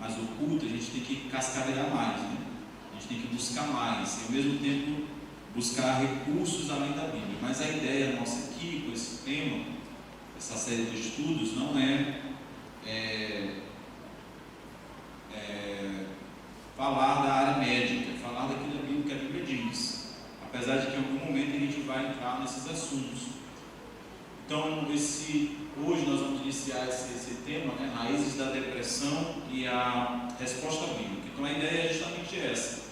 mais oculta, a gente tem que cascavelhar mais, né? A gente tem que buscar mais e ao mesmo tempo buscar recursos além da Bíblia. Mas a ideia nossa aqui, com esse tema, essa série de estudos, não é falar da área médica, é falar daquilo que a Bíblia diz, apesar de que em algum momento a gente vai entrar nesses assuntos. Então, hoje nós vamos iniciar esse tema, né, raízes da depressão e a resposta bíblica. Então a ideia é justamente essa,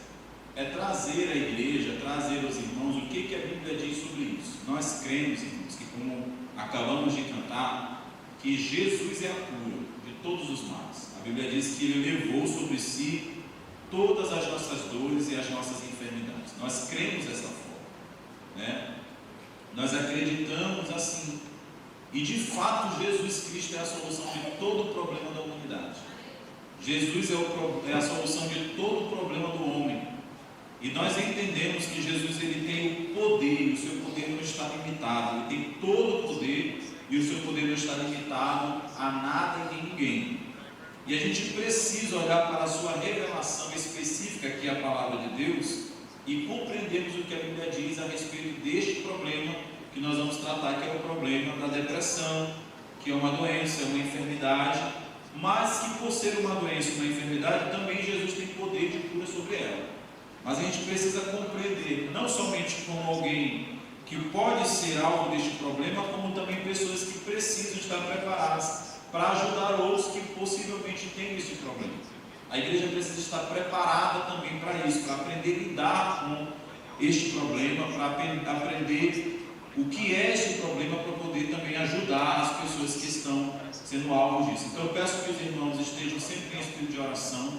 é trazer à igreja, trazer aos irmãos o que a Bíblia diz sobre isso. Nós cremos, irmãos, que como acabamos de cantar, que Jesus é a cura de todos os males. A Bíblia diz que Ele levou sobre si todas as nossas dores e as nossas enfermidades. Nós cremos dessa forma, né? Nós acreditamos assim. E de fato Jesus Cristo é a solução de todo o problema da humanidade. Jesus é a solução de todo o problema do homem. E nós entendemos que Jesus ele tem o poder, e o seu poder não está limitado. Ele tem todo o poder e o seu poder não está limitado a nada e nem ninguém. E a gente precisa olhar para a sua revelação específica, que é a palavra de Deus, e compreendermos o que a Bíblia diz a respeito deste problema que nós vamos tratar, que é o problema da depressão, que é uma doença, é uma enfermidade, mas que por ser uma doença, uma enfermidade, também Jesus tem poder de cura sobre ela. Mas a gente precisa compreender, não somente como alguém que pode ser alvo deste problema, como também pessoas que precisam estar preparadas para ajudar outros que possivelmente têm esse problema. A igreja precisa estar preparada também para isso, para aprender a lidar com este problema, para aprender o que é esse problema, para poder também ajudar as pessoas que estão sendo alvo disso. Então eu peço que os irmãos estejam sempre em espírito de oração,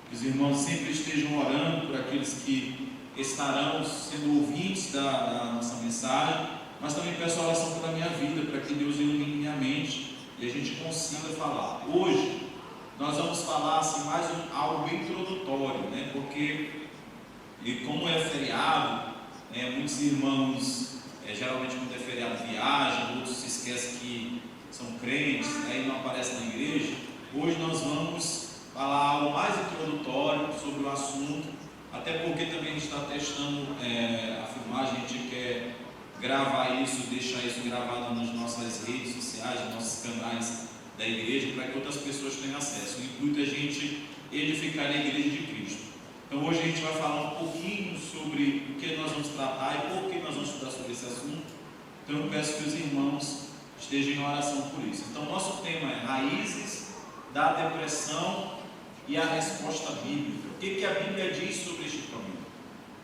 que os irmãos sempre estejam orando por aqueles que estarão sendo ouvintes da nossa mensagem, mas também peço a oração pela minha vida, para que Deus ilumine minha mente e a gente consiga falar. Hoje nós vamos falar assim, mais algo introdutório, né? Porque como é feriado, muitos irmãos geralmente quando é feriado viajam, outros se esquecem que são crentes, e não aparecem na igreja. Hoje nós vamos falar algo mais introdutório sobre o assunto, até porque também a gente está testando a filmagem, a gente quer gravar isso, deixar isso gravado nas nossas redes sociais, nos nossos canais da igreja, para que outras pessoas tenham acesso. O intuito é a gente edificar a igreja de Cristo. Então hoje a gente vai falar um pouquinho sobre o que nós vamos tratar e por que nós vamos estudar sobre esse assunto. Então eu peço que os irmãos estejam em oração por isso. Então nosso tema é raízes da depressão e a resposta bíblica. O que a Bíblia diz sobre este problema?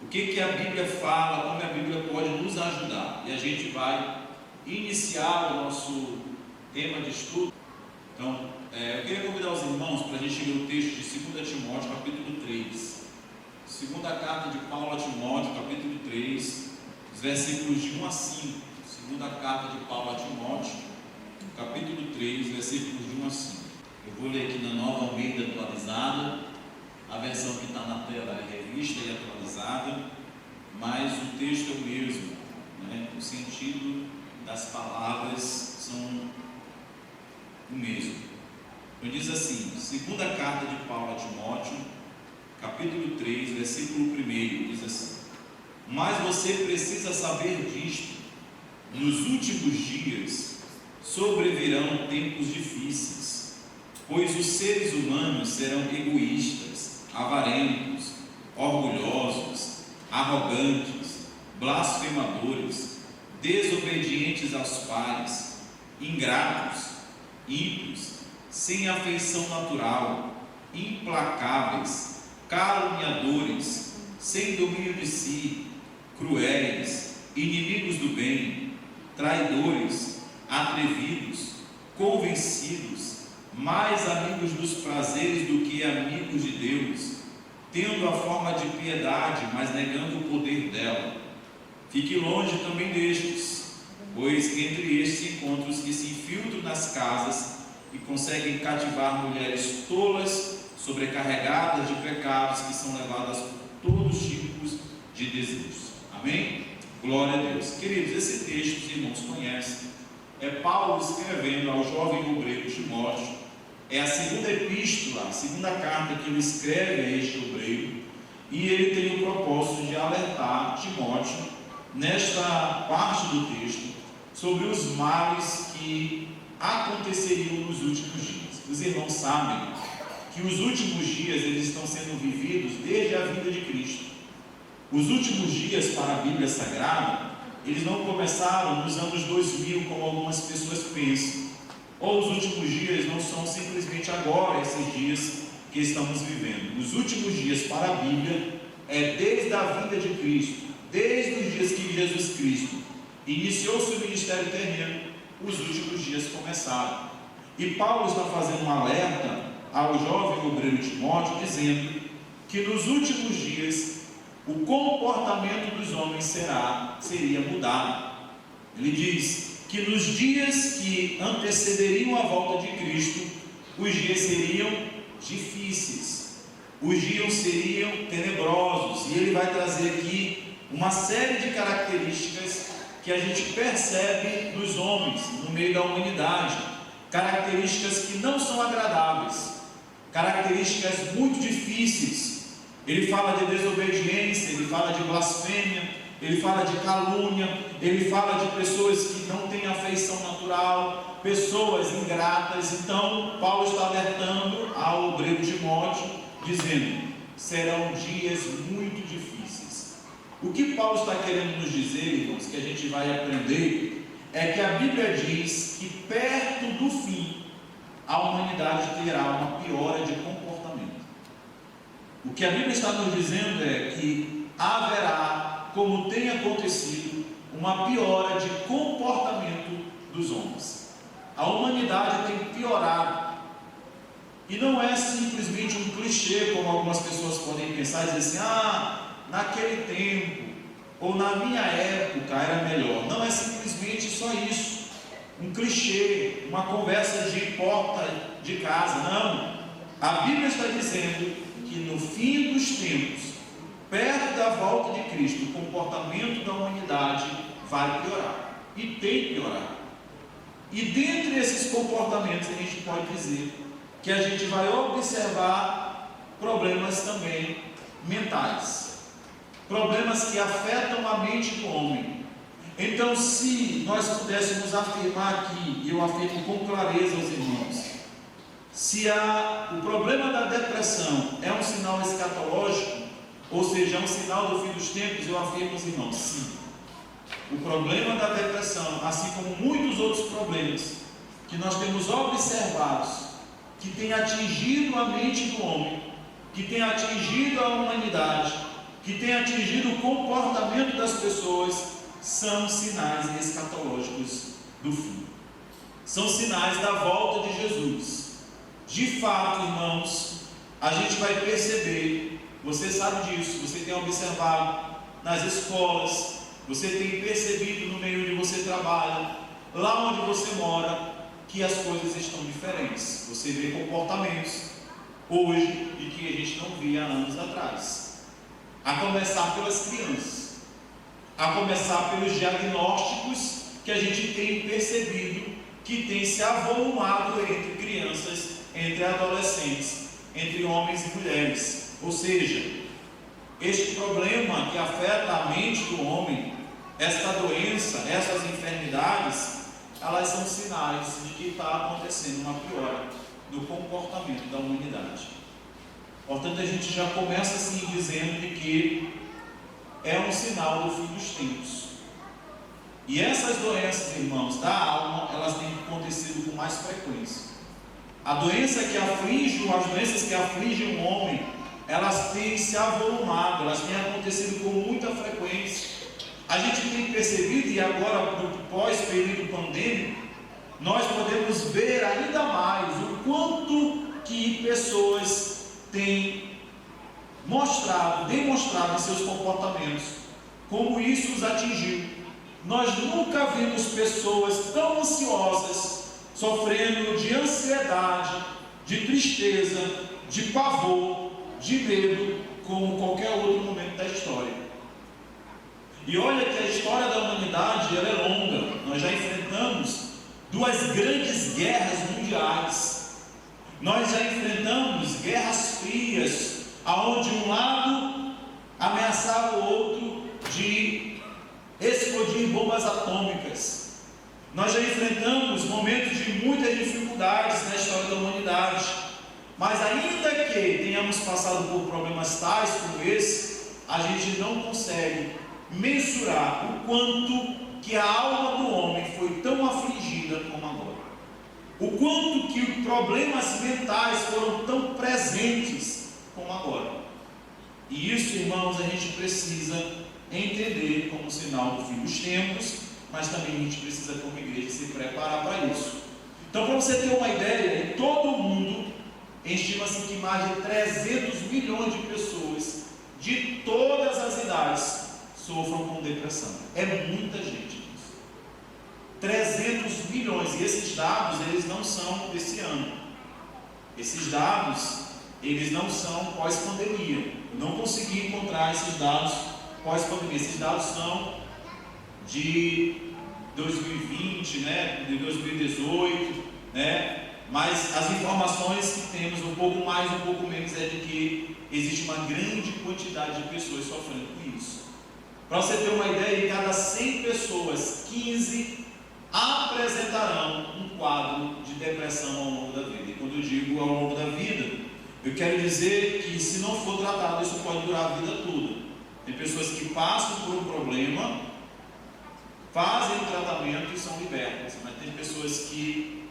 O que a Bíblia fala, como a Bíblia pode nos ajudar? E a gente vai iniciar o nosso tema de estudo. Então, eu queria convidar os irmãos para a gente ler o texto de 2 Timóteo, capítulo 3. Segunda carta de Paulo a Timóteo, capítulo 3, os versículos de 1 a 5. Segunda carta de Paulo a Timóteo, capítulo 3, versículos de 1 a 5. Eu vou ler aqui na Nova Almeida atualizada. A versão que está na tela é revista e atualizada, mas o texto é o mesmo, né? O sentido das palavras são o mesmo. Então diz assim, segunda carta de Paulo a Timóteo, capítulo 3, versículo 1, diz assim: mas você precisa saber disto, nos últimos dias sobrevirão tempos difíceis, pois os seres humanos serão egoístas, avarentos, orgulhosos, arrogantes, blasfemadores, desobedientes aos pais, ingratos, ímpios, sem afeição natural, implacáveis, caluniadores, sem domínio de si, cruéis, inimigos do bem, traidores, atrevidos, convencidos, mais amigos dos prazeres do que amigos de Deus, tendo a forma de piedade, mas negando o poder dela. Fique longe também destes, pois entre estes se encontram os que se infiltram nas casas e conseguem cativar mulheres tolas, sobrecarregadas de pecados, que são levadas por todos os tipos de desejos. Amém? Glória a Deus. Queridos, esse texto os irmãos conhecem. É Paulo escrevendo ao jovem obreiro Timóteo, é a segunda epístola, a segunda carta que ele escreve a este obreiro, e ele tem o propósito de alertar Timóteo, nesta parte do texto, sobre os males que aconteceriam nos últimos dias. Os irmãos sabem que os últimos dias eles estão sendo vividos desde a vinda de Cristo. Os últimos dias para a Bíblia Sagrada, eles não começaram nos anos 2000, como algumas pessoas pensam. Ou os últimos dias não são simplesmente agora, esses dias que estamos vivendo. Os últimos dias para a Bíblia é desde a vinda de Cristo, desde os dias que Jesus Cristo iniciou seu ministério terreno, os últimos dias começaram. E Paulo está fazendo um alerta ao jovem obreiro Timóteo, dizendo que nos últimos dias o comportamento dos homens seria mudado. Ele diz que nos dias que antecederiam a volta de Cristo, os dias seriam difíceis, os dias seriam tenebrosos, e ele vai trazer aqui uma série de características que a gente percebe nos homens, no meio da humanidade, características que não são agradáveis, características muito difíceis. Ele fala de desobediência, ele fala de blasfêmia, ele fala de calúnia, ele fala de pessoas que não têm afeição natural, pessoas ingratas. Então Paulo está alertando ao obreiro Timóteo, dizendo: serão dias muito difíceis. O que Paulo está querendo nos dizer, irmãos, que a gente vai aprender, é que a Bíblia diz que perto do fim a humanidade terá uma piora de comportamento. O que a Bíblia está nos dizendo é que haverá, como tem acontecido, uma piora de comportamento dos homens. A humanidade tem piorado. E não é simplesmente um clichê, como algumas pessoas podem pensar e dizer assim: naquele tempo, ou na minha época era melhor. Não é simplesmente só isso, um clichê, uma conversa de porta de casa. Não, a Bíblia está dizendo que no fim dos tempos, perto da volta de Cristo, o comportamento da humanidade vai piorar, e tem piorado. E dentre esses comportamentos a gente pode dizer que a gente vai observar problemas também mentais, problemas que afetam a mente do homem. Então, se nós pudéssemos afirmar aqui, e eu afirmo com clareza aos irmãos, se o problema da depressão é um sinal escatológico, ou seja, é um sinal do fim dos tempos, eu afirmo aos irmãos, sim. O problema da depressão, assim como muitos outros problemas que nós temos observados, que tem atingido a mente do homem, que tem atingido a humanidade, que tem atingido o comportamento das pessoas, são sinais escatológicos do fim. São sinais da volta de Jesus. De fato, irmãos, a gente vai perceber, você sabe disso, você tem observado nas escolas, você tem percebido no meio onde você trabalha, lá onde você mora, que as coisas estão diferentes. Você vê comportamentos hoje e que a gente não via há anos atrás. A começar pelas crianças, a começar pelos diagnósticos que a gente tem percebido que tem se avolumado entre crianças, entre adolescentes, entre homens e mulheres. Ou seja, este problema que afeta a mente do homem, esta doença, essas enfermidades, elas são sinais de que está acontecendo uma piora no comportamento da humanidade. Portanto, a gente já começa assim dizendo de que é um sinal do fim dos tempos. E essas doenças, irmãos, da alma, elas têm acontecido com mais frequência. As doenças que afligem o homem, elas têm se avolumado, elas têm acontecido com muita frequência. A gente tem percebido, e agora no pós-período pandêmico, nós podemos ver ainda mais o quanto que pessoas têm demonstrado em seus comportamentos, como isso os atingiu. Nós nunca vimos pessoas tão ansiosas, sofrendo de ansiedade, de tristeza, de pavor, de medo, como qualquer outro momento da história. E olha que a história da humanidade ela é longa. Nós já enfrentamos 2 grandes guerras mundiais. Nós já enfrentamos guerras frias, aonde um lado ameaçava o outro de explodir bombas atômicas. Nós já enfrentamos momentos de muitas dificuldades na história da humanidade. Mas ainda que tenhamos passado por problemas tais como esse, a gente não consegue mensurar o quanto que a alma do homem foi tão afligida como agora. O quanto que problemas mentais foram tão presentes como agora. E isso, irmãos, a gente precisa entender como sinal do fim dos tempos, mas também a gente precisa, como igreja, se preparar para isso. Então, para você ter uma ideia, em todo o mundo, estima-se que mais de 300 milhões de pessoas de todas as idades sofram com depressão. É muita gente. 300 milhões, e esses dados, eles não são desse ano. Esses dados, eles não são pós-pandemia. Eu não consegui encontrar esses dados pós-pandemia. Esses dados são de 2020, né, de 2018, né, mas as informações que temos, um pouco mais, um pouco menos, é de que existe uma grande quantidade de pessoas sofrendo com isso. Para você ter uma ideia, de cada 100 pessoas, 15 apresentarão um quadro de depressão ao longo da vida. E quando eu digo ao longo da vida, eu quero dizer que se não for tratado, isso pode durar a vida toda. Tem pessoas que passam por um problema, fazem o tratamento e são libertas, mas tem pessoas que,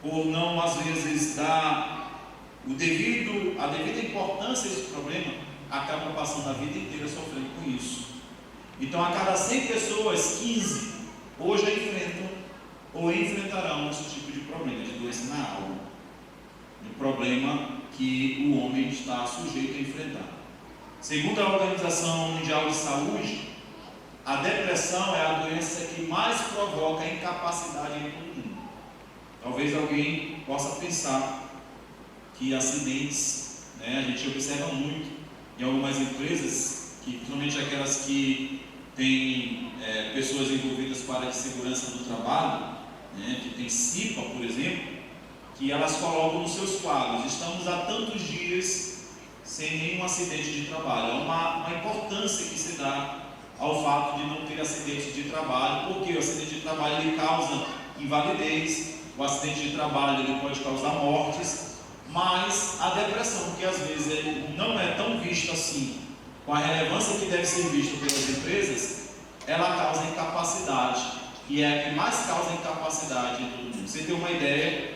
por não às vezes dar a devida importância a esse problema, acabam passando a vida inteira sofrendo com isso. Então, a cada 100 pessoas, 15 hoje enfrentam ou enfrentarão esse tipo de problema, de doença na alma, um problema que o homem está sujeito a enfrentar. Segundo a Organização Mundial de Saúde, a depressão é a doença que mais provoca incapacidade em todo mundo. Talvez alguém possa pensar que acidentes, né, a gente observa muito em algumas empresas, que, principalmente aquelas que têm pessoas envolvidas com a área de segurança do trabalho, né, que tem CIPA, por exemplo, que elas colocam nos seus quadros: estamos há tantos dias sem nenhum acidente de trabalho. É uma importância que se dá ao fato de não ter acidente de trabalho, porque o acidente de trabalho ele causa invalidez, o acidente de trabalho ele pode causar mortes, mas a depressão, que às vezes ele não é tão vista assim, com a relevância que deve ser vista pelas empresas, ela causa incapacidade, e é a que mais causa incapacidade em todo mundo. Você tem uma ideia,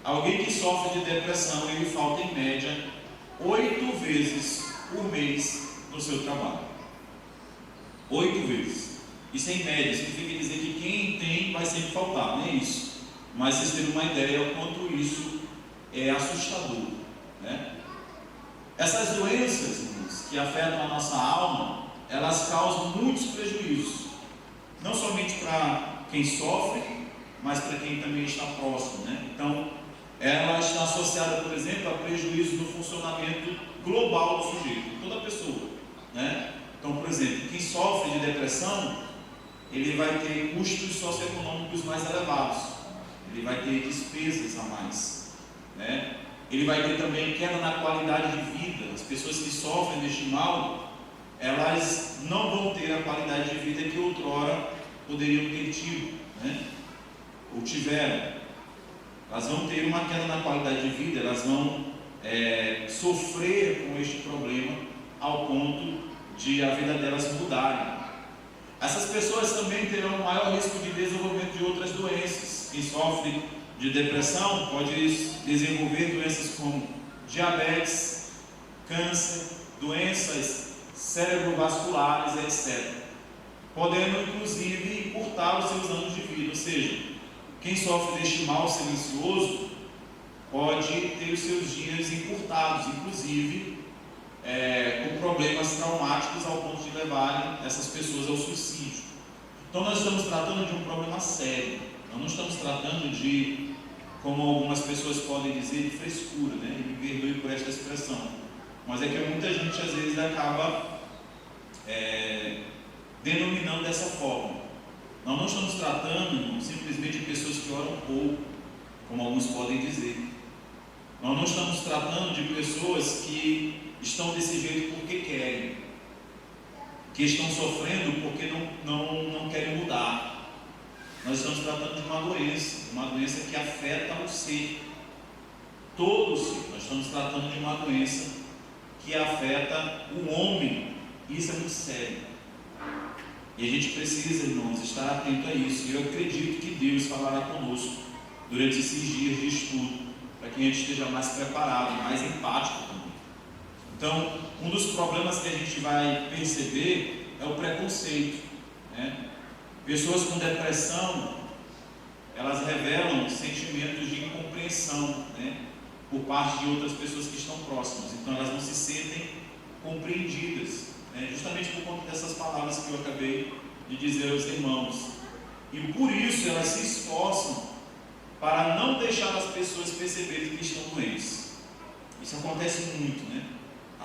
alguém que sofre de depressão, ele falta em média 8 vezes por mês no seu trabalho. 8 vezes. Isso é em média, significa dizer que quem tem vai sempre faltar, não é isso. Mas vocês terem uma ideia o quanto isso é assustador, né? Essas doenças, irmãos, que afetam a nossa alma, elas causam muitos prejuízos, não somente para quem sofre, mas para quem também está próximo, né? Então, ela está associada, por exemplo, a prejuízo no funcionamento global do sujeito, de toda pessoa, né? Então, por exemplo, quem sofre de depressão, ele vai ter custos socioeconômicos mais elevados, ele vai ter despesas a mais, né? Ele vai ter também queda na qualidade de vida. As pessoas que sofrem deste mal, elas não vão ter a qualidade de vida que outrora poderiam ter tido, né? Ou tiveram. Elas vão ter uma queda na qualidade de vida, elas vão sofrer com este problema ao ponto de a vida delas mudarem. Essas pessoas também terão um maior risco de desenvolvimento de outras doenças. Quem sofre de depressão pode desenvolver doenças como diabetes, câncer, doenças cerebrovasculares, etc. Podendo inclusive encurtar os seus anos de vida. Ou seja, quem sofre deste mal silencioso pode ter os seus dias encurtados, inclusive com problemas traumáticos ao ponto de levarem essas pessoas ao suicídio. Então nós estamos tratando de um problema sério. Nós não estamos tratando de, como algumas pessoas podem dizer, de frescura, né? E me perdoe por esta expressão, mas é que muita gente às vezes acaba denominando dessa forma. Nós não estamos tratando simplesmente de pessoas que oram pouco, como alguns podem dizer. Nós não estamos tratando de pessoas que estão desse jeito porque querem, que estão sofrendo porque não querem mudar. Nós estamos tratando de uma doença que afeta o ser, todo o ser. Nós estamos tratando de uma doença que afeta o homem. Isso é muito sério. E a gente precisa, irmãos, estar atento a isso. E eu acredito que Deus falará conosco durante esses dias de estudo, para que a gente esteja mais preparado, mais empático também. Então, um dos problemas que a gente vai perceber é o preconceito, né? Pessoas com depressão, elas revelam sentimentos de incompreensão, né, por parte de outras pessoas que estão próximas. Então elas não se sentem compreendidas, né, justamente por conta dessas palavras que eu acabei de dizer aos irmãos. E por isso elas se esforçam para não deixar as pessoas perceberem que estão doentes. Isso acontece muito, né?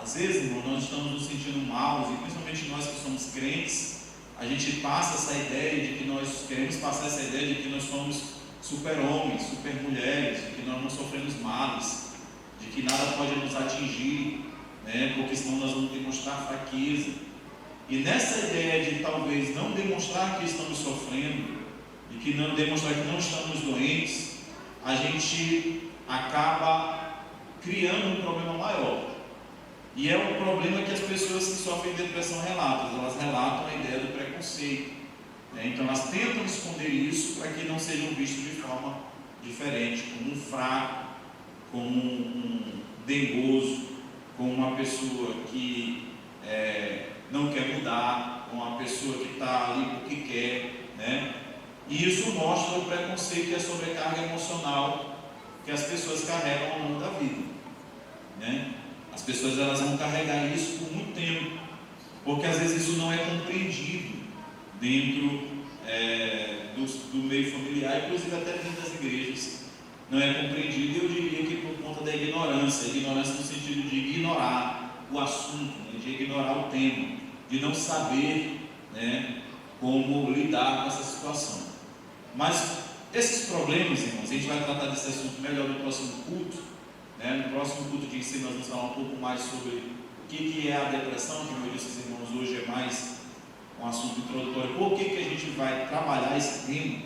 Às vezes, irmão, nós estamos nos sentindo mal, e principalmente nós que somos crentes, a gente passa essa ideia de que nós queremos passar essa ideia de que nós somos super-homens, super-mulheres, de que nós não sofremos males, de que nada pode nos atingir, né? Porque senão nós vamos demonstrar fraqueza. E nessa ideia de talvez não demonstrar que estamos sofrendo, de que não demonstrar que não estamos doentes, a gente acaba criando um problema maior. E é um problema que as pessoas que sofrem depressão relatam. Elas relatam a ideia do preconceito, né? Então elas tentam esconder isso para que não sejam vistos de forma diferente, como um fraco, como um dengoso, como uma pessoa que não quer mudar, como uma pessoa que está ali porque quer, né? E isso mostra o preconceito e a sobrecarga emocional que as pessoas carregam ao longo da vida, né? As pessoas elas vão carregar isso por muito tempo, porque às vezes isso não é compreendido dentro do meio familiar, inclusive até dentro das igrejas, não é compreendido. Eu diria que por conta da ignorância no sentido de ignorar o assunto, né, de ignorar o tema, de não saber, né, como lidar com essa situação. Mas esses problemas, irmãos, a gente vai tratar desse assunto melhor no próximo culto. No próximo culto de ensino nós vamos falar um pouco mais sobre o que é a depressão, que, como eu disse aos irmãos, hoje é mais um assunto introdutório. Por que a gente vai trabalhar esse tema?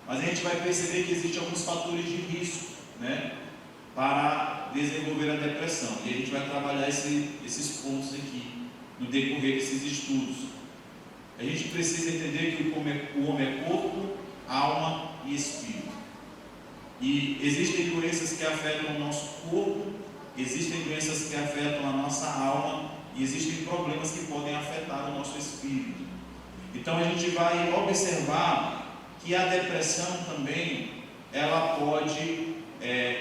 Mas a gente vai perceber que existem alguns fatores de risco, né, para desenvolver a depressão. E a gente vai trabalhar esses pontos aqui no decorrer desses estudos. A gente precisa entender que o homem é corpo, alma e espírito. E existem doenças que afetam o nosso corpo, existem doenças que afetam a nossa alma e existem problemas que podem afetar o nosso espírito. Então a gente vai observar que a depressão também ela pode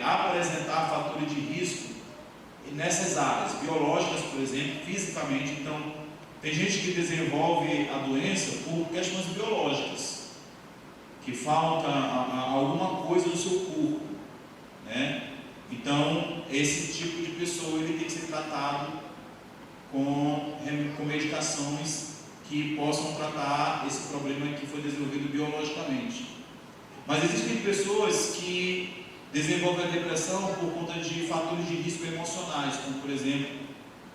apresentar fatores de risco nessas áreas biológicas, por exemplo, fisicamente. Então tem gente que desenvolve a doença por questões biológicas, que falta alguma coisa no seu corpo, né? Então, esse tipo de pessoa ele tem que ser tratado com medicações que possam tratar esse problema que foi desenvolvido biologicamente. Mas existem pessoas que desenvolvem a depressão por conta de fatores de risco emocionais, como, por exemplo,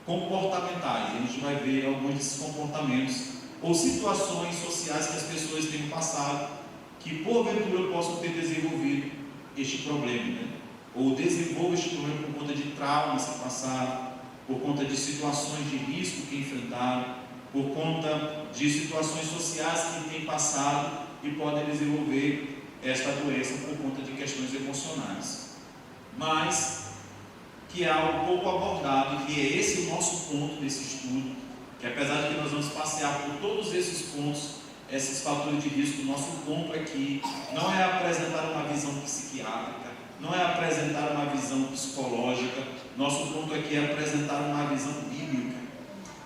comportamentais. A gente vai ver alguns desses comportamentos ou situações sociais que as pessoas têm passado, que porventura possam ter desenvolvido este problema, né? Ou desenvolvam este problema por conta de traumas que passaram, por conta de situações de risco que enfrentaram, por conta de situações sociais que têm passado e podem desenvolver esta doença por conta de questões emocionais. Mas que é algo pouco abordado, e que é esse o nosso ponto desse estudo, que apesar de que nós vamos passear por todos esses pontos, esses fatores de risco, nosso ponto aqui não é apresentar uma visão psiquiátrica, não é apresentar uma visão psicológica. Nosso ponto aqui é apresentar uma visão bíblica,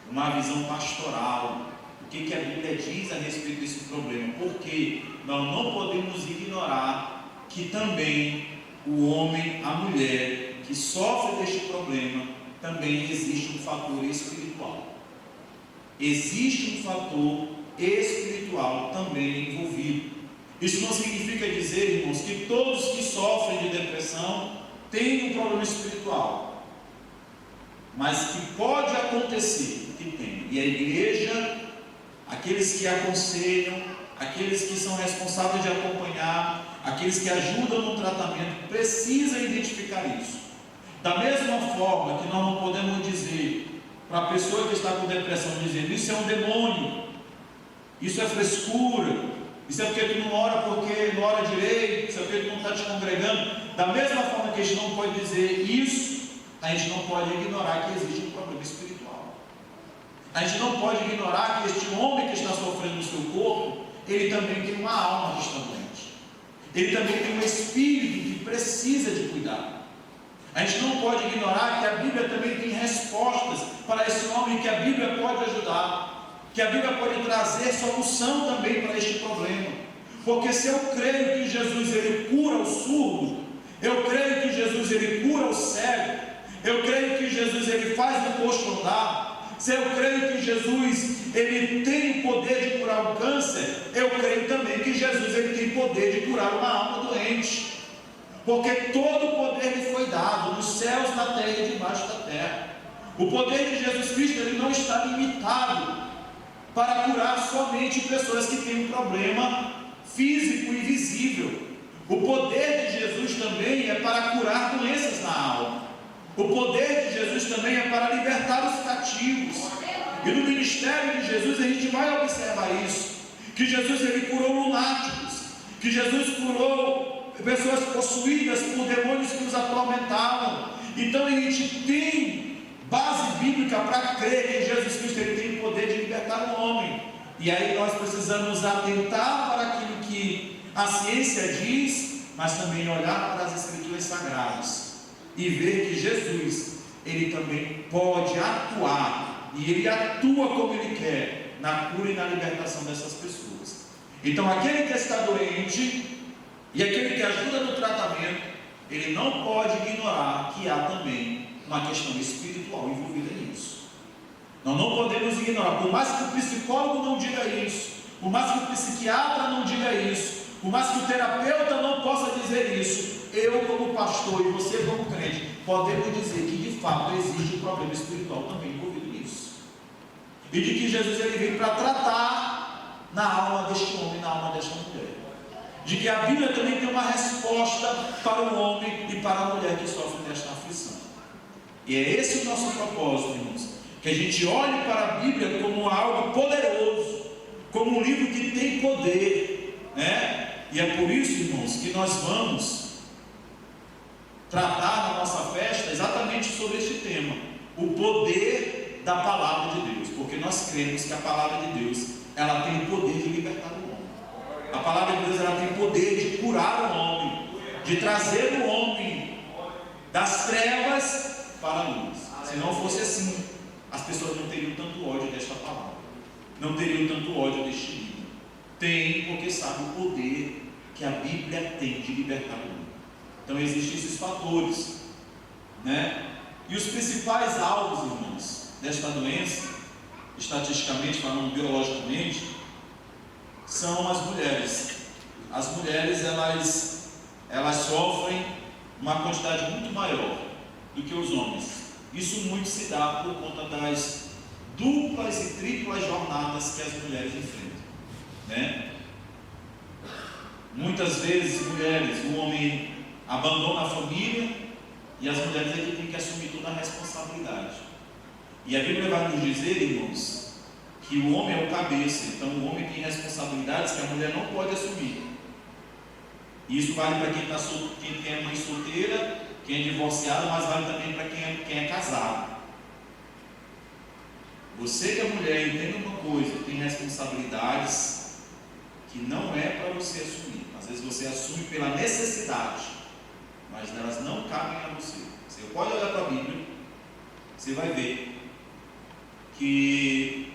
uma visão pastoral. O que a Bíblia diz a respeito desse problema? Porque nós não podemos ignorar que também o homem, a mulher que sofre deste problema, também existe um fator espiritual. Existe um fator espiritual também envolvido. Isso não significa dizer, irmãos, que todos que sofrem de depressão tem um problema espiritual, mas que pode acontecer, que tem, e a igreja, aqueles que aconselham, aqueles que são responsáveis de acompanhar, aqueles que ajudam no tratamento, precisam identificar isso. Da mesma forma que nós não podemos dizer para a pessoa que está com depressão, dizendo, isso é um demônio, isso é frescura, isso é porque tu não ora porque não ora direito, isso é porque tu não está te congregando. Da mesma forma que a gente não pode dizer isso, a gente não pode ignorar que existe um problema espiritual. A gente não pode ignorar que este homem que está sofrendo no seu corpo, ele também tem uma alma que está doente. Ele também tem um espírito que precisa de cuidado. A gente não pode ignorar que a Bíblia também tem respostas para esse homem, que a Bíblia pode ajudar, que a Bíblia pode trazer solução também para este problema. Porque se eu creio que Jesus ele cura o surdo, eu creio que Jesus ele cura o cego, eu creio que Jesus ele faz o coxo andar, se eu creio que Jesus ele tem o poder de curar o câncer, eu creio também que Jesus ele tem poder de curar uma alma doente. Porque todo o poder lhe foi dado, nos céus, na terra e debaixo da terra. O poder de Jesus Cristo ele não está limitado para curar somente pessoas que têm um problema físico e visível. O poder de Jesus também é para curar doenças na alma. O poder de Jesus também é para libertar os cativos. E no ministério de Jesus a gente vai observar isso, que Jesus ele curou lunáticos, que Jesus curou pessoas possuídas por demônios que os atormentavam. Então a gente tem base bíblica para crer que Jesus Cristo ele tem o poder de libertar o homem. E aí nós precisamos atentar para aquilo que a ciência diz, mas também olhar para as Escrituras Sagradas e ver que Jesus ele também pode atuar, e ele atua como ele quer na cura e na libertação dessas pessoas. Então aquele que está doente e aquele que ajuda no tratamento, ele não pode ignorar que há também uma questão espiritual envolvida nisso. Nós não podemos ignorar, por mais que o psicólogo não diga isso, por mais que o psiquiatra não diga isso, por mais que o terapeuta não possa dizer isso, eu como pastor e você como crente, podemos dizer que de fato existe um problema espiritual também envolvido nisso. E de que Jesus ele veio para tratar na alma deste homem, na alma desta mulher. De que a Bíblia também tem uma resposta para o homem e para a mulher que sofre desta aflição. E é esse o nosso propósito, irmãos, que a gente olhe para a Bíblia como algo poderoso, como um livro que tem poder, né? E é por isso, irmãos, que nós vamos tratar na nossa festa exatamente sobre este tema, o poder da palavra de Deus, porque nós cremos que a palavra de Deus, ela tem o poder de libertar o homem. A palavra de Deus ela tem o poder de curar o homem, de trazer o homem das trevas para a luz. Se não fosse assim, as pessoas não teriam tanto ódio desta palavra, não teriam tanto ódio deste livro. Tem, porque sabe o poder que a Bíblia tem de libertar o homem. Então existem esses fatores, né? E os principais alvos, irmãos, desta doença, estatisticamente falando, biologicamente, são as mulheres. As mulheres elas sofrem uma quantidade muito maior do que os homens. Isso muito se dá por conta das duplas e triplas jornadas que as mulheres enfrentam, né? Muitas vezes mulheres, o homem abandona a família e as mulheres é que têm que assumir toda a responsabilidade. E a Bíblia vai nos dizer, irmãos, que o homem é o cabeça, então o homem tem responsabilidades que a mulher não pode assumir. E isso vale para quem tem a mãe solteira, quem é divorciado, mas vale também para quem é casado. Você que é mulher, entenda uma coisa, tem responsabilidades que não é para você assumir. Às vezes você assume pela necessidade, mas elas não cabem a você. Você pode olhar para a Bíblia, você vai ver que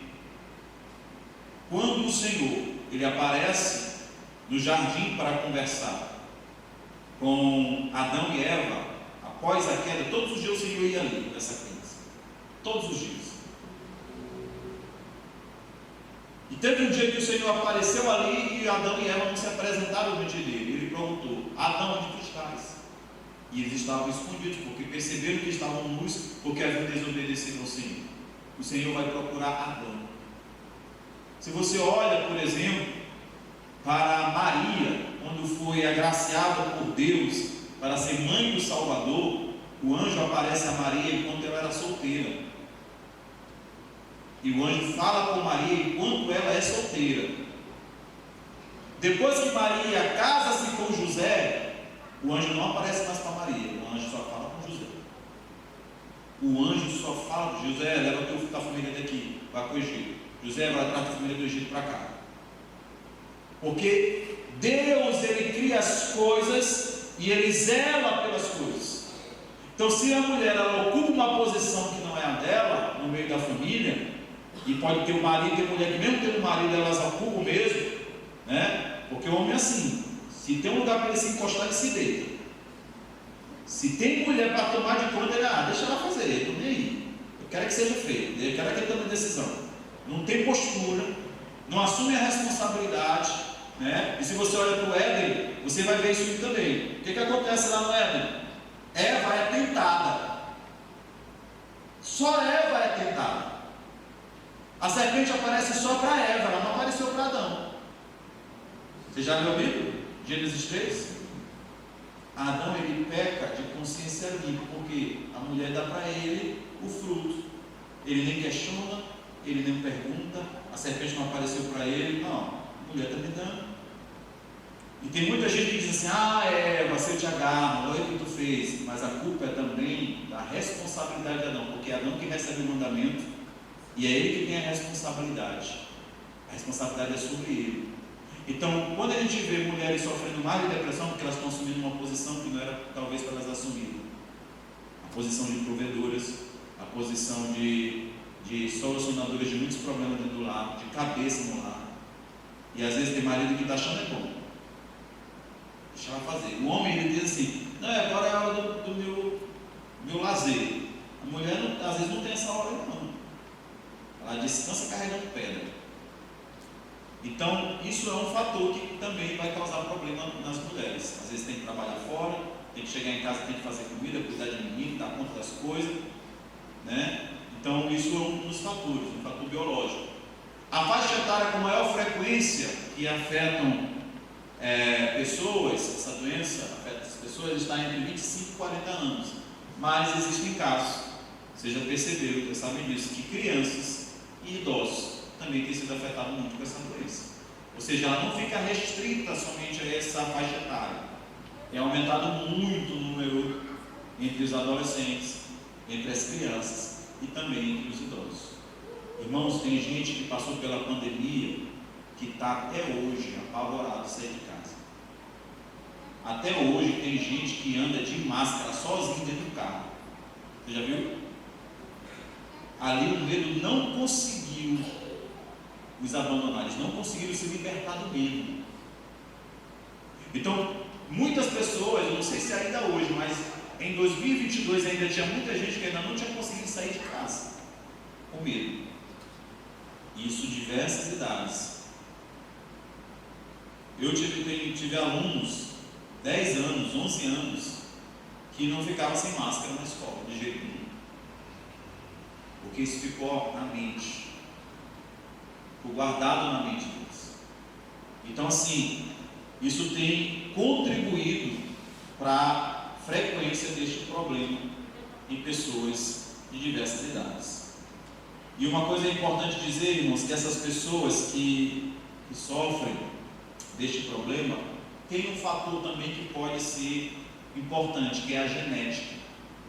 quando o Senhor ele aparece no jardim para conversar com Adão e Eva, após a queda, todos os dias o Senhor ia ali nessa criança, todos os dias. E teve um dia que o Senhor apareceu ali e Adão e Eva não se apresentaram diante dele. Ele perguntou: Adão, onde tu estás? E eles estavam escondidos, porque perceberam que estavam nus, porque haviam desobedecido ao Senhor. O Senhor vai procurar Adão. Se você olha, por exemplo, para Maria, quando foi agraciada por Deus para ser mãe do Salvador, o anjo aparece a Maria enquanto ela era solteira. E o anjo fala com Maria enquanto ela é solteira. Depois que Maria casa-se com José, o anjo não aparece mais para Maria, o anjo só fala com José. O anjo só fala: José, leva tua família daqui, vai para o Egito. José, vai trazer a família do Egito para cá. Porque Deus, Ele cria as coisas e Ele zela pelas coisas. Então, se a mulher ela ocupa uma posição que não é a dela, no meio da família, e pode ter o marido, tem mulher que mesmo tendo marido, elas ocupam mesmo, né? Porque o homem é assim. Se tem um lugar para ele se encostar, ele se deita. Se tem mulher para tomar de conta, ele, deixa ela fazer, eu estou nem aí. Eu quero que seja feito, eu quero que ele tome decisão. Não tem postura, não assume a responsabilidade, né? E se você olha para o Éden, você vai ver isso também. O que acontece lá no Éden? Eva é tentada. Só Eva é tentada. A serpente aparece só para Eva, ela não apareceu para Adão. Você já leu a Bíblia? Gênesis 3? Adão, ele peca de consciência limpa, porque a mulher dá para ele o fruto. Ele nem questiona, ele nem pergunta, a serpente não apareceu para ele. Não, a mulher está me dando. E tem muita gente que diz assim: Eva, se eu te agarro, olha o que tu fez. Mas a culpa é também da responsabilidade de Adão, porque é Adão que recebe o mandamento e é ele que tem a responsabilidade. A responsabilidade é sobre ele. Então, quando a gente vê mulheres sofrendo mais de depressão, porque elas estão assumindo uma posição que não era talvez para elas assumirem, a posição de provedoras, a posição de solucionadoras de muitos problemas dentro do lar, de cabeça no lar, e às vezes tem marido que está achando é bom, deixa ela fazer. O homem, ele diz assim: não, agora é a hora do meu lazer. A mulher às vezes não tem essa hora não, ela descansa carregando pedra. Então, isso é um fator que também vai causar problema nas mulheres. Às vezes tem que trabalhar fora, tem que chegar em casa, tem que fazer comida, cuidar de menino, dar conta das coisas, né? Então, isso é um dos fatores, um fator biológico. A faixa etária com maior frequência que afetam pessoas, essa doença afeta as pessoas, está entre 25 e 40 anos. Mas existem casos, vocês já perceberam, vocês sabem disso, que crianças e idosos também tem sido afetado muito com essa doença. Ou seja, ela não fica restrita somente a essa faixa etária. É aumentado muito o número entre os adolescentes, entre as crianças e também entre os idosos. Irmãos, tem gente que passou pela pandemia que está até hoje apavorado de sair de casa. Até hoje tem gente que anda de máscara sozinho dentro do carro. Você já viu? Ali o medo não conseguiu os abandonar, eles não conseguiram se libertar do medo. Então, muitas pessoas, eu não sei se ainda hoje, mas em 2022 ainda tinha muita gente que ainda não tinha conseguido sair de casa com medo. Isso diversas idades. Eu tive alunos 10 anos, 11 anos que não ficavam sem máscara na escola de jeito nenhum, porque isso ficou na mente, ficou guardado na mente deles. Então, assim, isso tem contribuído para a frequência deste problema em pessoas de diversas idades. E uma coisa importante dizer, irmãos, que essas pessoas que sofrem deste problema tem um fator também que pode ser importante, que é a genética,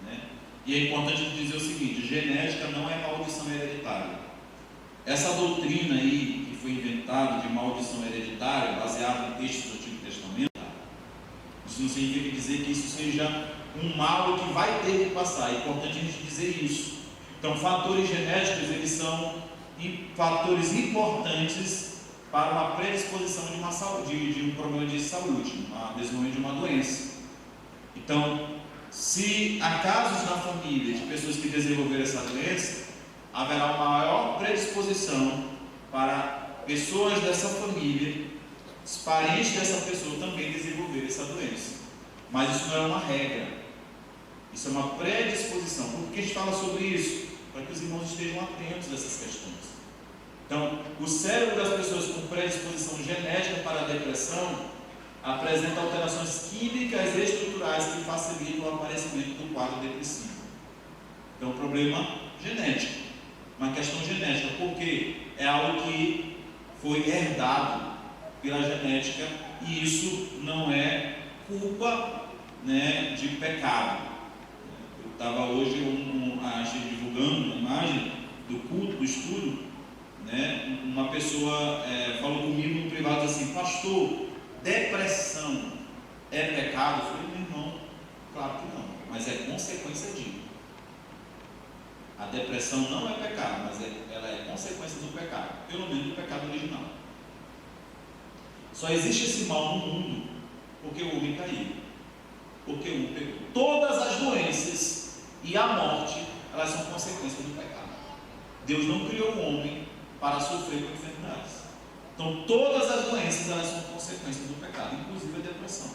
né? E é importante dizer o seguinte: genética não é maldição hereditária. Essa doutrina aí que foi inventada de maldição hereditária, baseada em textos do Antigo Testamento, isso não significa dizer que isso seja um mal que vai ter que passar. É importante a gente dizer isso. Então, fatores genéticos, eles são fatores importantes para uma predisposição de um problema de saúde, um desenvolvimento de uma doença. Então, se há casos na família de pessoas que desenvolveram essa doença, haverá uma maior predisposição para pessoas dessa família, os parentes dessa pessoa também desenvolverem essa doença. Mas isso não é uma regra, Isso é uma predisposição. Por que a gente fala sobre isso? Para que os irmãos estejam atentos a essas questões. Então, o cérebro das pessoas com predisposição genética para a depressão apresenta alterações químicas e estruturais que facilitam o aparecimento do quadro depressivo. Então, problema genético, uma questão genética, porque é algo que foi herdado pela genética e isso não é culpa, né, de pecado. Eu estava hoje divulgando uma imagem do culto, do estudo, né, uma pessoa falou comigo no privado assim: pastor, depressão é pecado? Eu falei: meu irmão, claro que não, mas é consequência de. A depressão não é pecado, mas ela é consequência do pecado, pelo menos do pecado original. Só existe esse mal no mundo porque o homem caiu, porque o homem pecou. Todas as doenças e a morte, elas são consequências do pecado. Deus não criou o homem para sofrer com enfermidades. Então todas as doenças, elas são consequências do pecado, inclusive a depressão.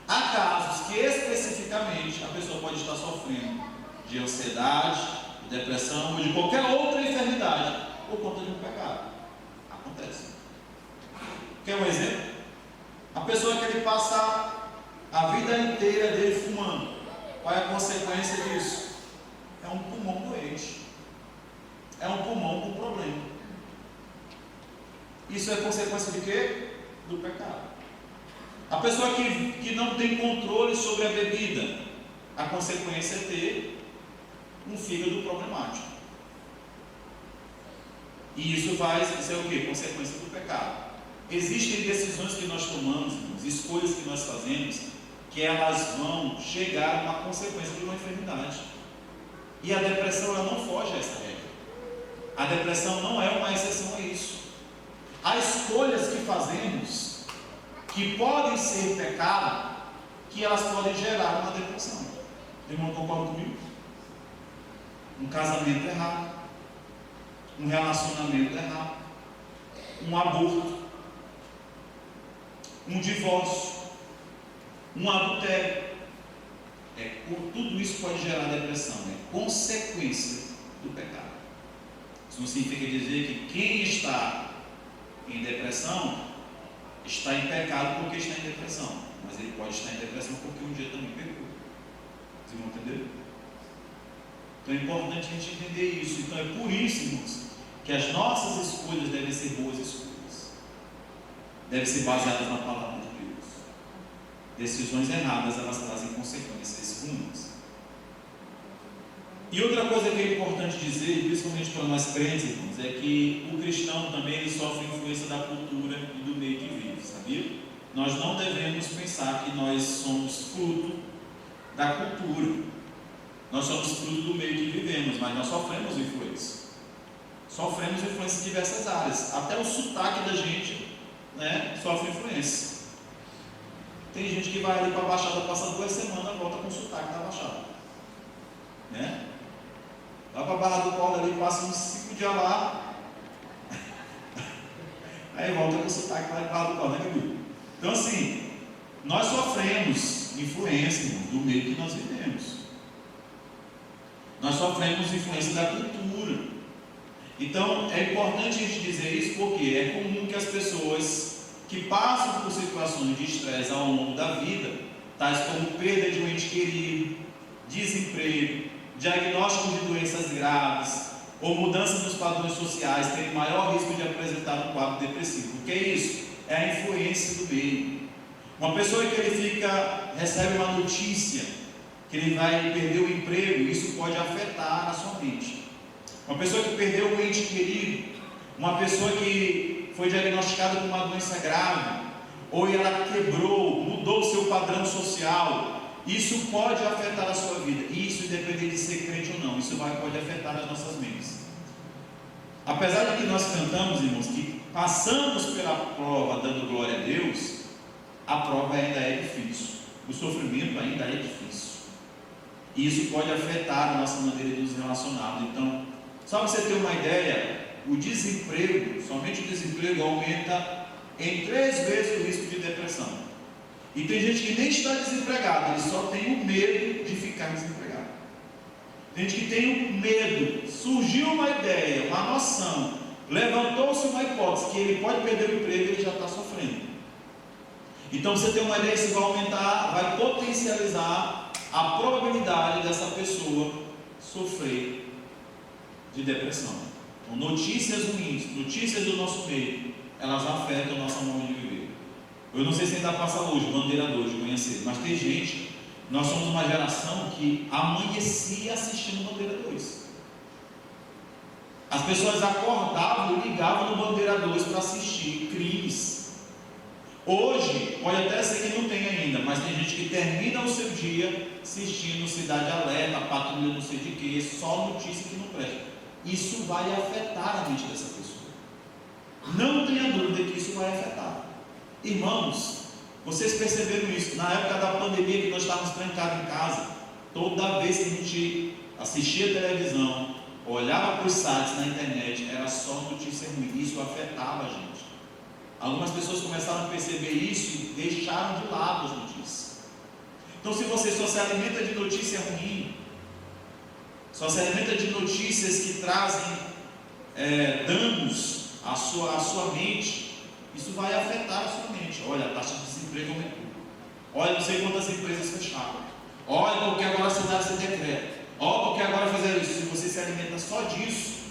Há casos que especificamente a pessoa pode estar sofrendo de ansiedade, de depressão ou de qualquer outra enfermidade por conta de um pecado. Acontece. Quer um exemplo? A pessoa que ele passa a vida inteira dele fumando, qual é a consequência disso? É um pulmão doente, é um pulmão com problema. Isso é consequência de quê? Do pecado. A pessoa que não tem controle sobre a bebida, a consequência é ter um fígado problemático. E isso é o quê? Consequência do pecado. Existem decisões que nós tomamos, escolhas que nós fazemos, que elas vão chegar a uma consequência de uma enfermidade. E a depressão, ela não foge a essa regra. A depressão não é uma exceção a isso. Há escolhas que fazemos que podem ser pecado, que elas podem gerar uma depressão. O irmão concorda comigo? Um casamento errado, um relacionamento errado, um aborto, um divórcio, um adultério. Tudo isso pode gerar depressão, é consequência do pecado. Isso não significa dizer que quem está em depressão está em pecado porque está em depressão, mas ele pode estar em depressão porque um dia também pecou. Vocês vão entender? Então é importante a gente entender isso. Então é por isso, irmãos, que as nossas escolhas devem ser boas escolhas, devem ser baseadas na palavra de Deus. Decisões erradas, elas trazem consequências ruins. E outra coisa que é importante dizer, principalmente para nós crentes, irmãos, é que o cristão também ele sofre influência da cultura e do meio que vive, sabia? Nós não devemos pensar que nós somos fruto da cultura. Nós somos fruto do meio que vivemos, mas nós sofremos influência. Sofremos influência em diversas áreas. Até o sotaque da gente, né, sofre influência. Tem gente que vai ali para a Baixada, passa 2 semanas, volta com o sotaque da Baixada, né? Vai para a Barra do Corda ali, passa uns 5 dias lá, aí volta com o sotaque lá de Barra do Corda, né, amigo? Então assim, nós sofremos influência, irmão, do meio que nós vivemos. Nós sofremos influência da cultura. Então é importante a gente dizer isso porque é comum que as pessoas que passam por situações de estresse ao longo da vida, tais como perda de um ente querido, desemprego, diagnóstico de doenças graves ou mudança dos padrões sociais, terem maior risco de apresentar um quadro depressivo. O que é isso? É a influência do meio. Uma pessoa que recebe uma notícia que ele vai perder o emprego, isso pode afetar a sua mente. Uma pessoa que perdeu um ente querido, uma pessoa que foi diagnosticada com uma doença grave, ou ela quebrou, mudou o seu padrão social, isso pode afetar a sua vida. E isso independente de ser crente ou não, isso pode afetar as nossas mentes. Apesar de que nós cantamos, irmãos, que passamos pela prova dando glória a Deus, a prova ainda é difícil, o sofrimento ainda é difícil. E isso pode afetar a nossa maneira de nos relacionarmos. Então, só para você ter uma ideia, o desemprego, somente o desemprego aumenta em 3 vezes o risco de depressão. E tem gente que nem está desempregado, ele só tem o medo de ficar desempregado. Tem gente que tem o medo, surgiu uma ideia, uma noção, levantou-se uma hipótese que ele pode perder o emprego e ele já está sofrendo. Então você tem uma ideia, isso vai aumentar, vai potencializar a probabilidade dessa pessoa sofrer de depressão. Então, notícias ruins, notícias do nosso meio, elas afetam a nossa forma de viver. Eu não sei se ainda passa hoje, bandeira 2 de manhã cedo, mas tem gente, nós somos uma geração que amanhecia assistindo bandeira 2. As pessoas acordavam e ligavam no bandeira 2 para assistir crimes. Hoje, pode até ser que não tenha ainda, mas tem gente que termina o seu dia assistindo Cidade Alerta, Patrulha não sei de quê, só notícia que não presta. Isso vai afetar a mente dessa pessoa. Não tenha dúvida que isso vai afetar. Irmãos, vocês perceberam isso? Na época da pandemia que nós estávamos trancados em casa, toda vez que a gente assistia televisão, olhava para os sites na internet, era só notícia ruim. Isso afetava a gente. Algumas pessoas começaram a perceber isso e deixaram de lado as notícias. Então, se você só se alimenta de notícia ruim, só se alimenta de notícias que trazem danos à sua mente, isso vai afetar a sua mente. Olha, a taxa de desemprego aumentou. Olha, não sei quantas empresas fecharam. Olha, porque agora a cidade se decreta. Olha, porque agora fizeram isso. Se você se alimenta só disso,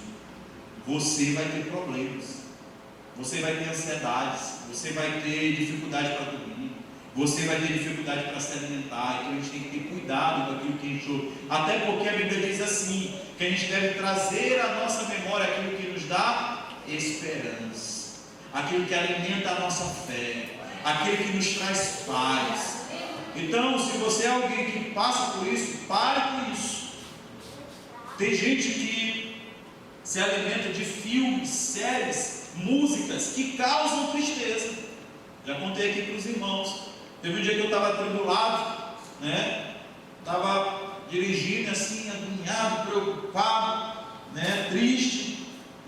você vai ter problemas. Você vai ter ansiedades. Você vai ter dificuldade para dormir. Você vai ter dificuldade para se alimentar. Então a gente tem que ter cuidado com aquilo que a gente ouve. Até porque a Bíblia diz assim, que a gente deve trazer à nossa memória aquilo que nos dá esperança. Aquilo que alimenta a nossa fé, aquele que nos traz paz. Então, se você é alguém que passa por isso, pare com isso. Tem gente que se alimenta de filmes, séries, músicas que causam tristeza. Já contei aqui para os irmãos. Teve um dia que eu estava atribulado, estava dirigindo assim, agoniado, preocupado, triste.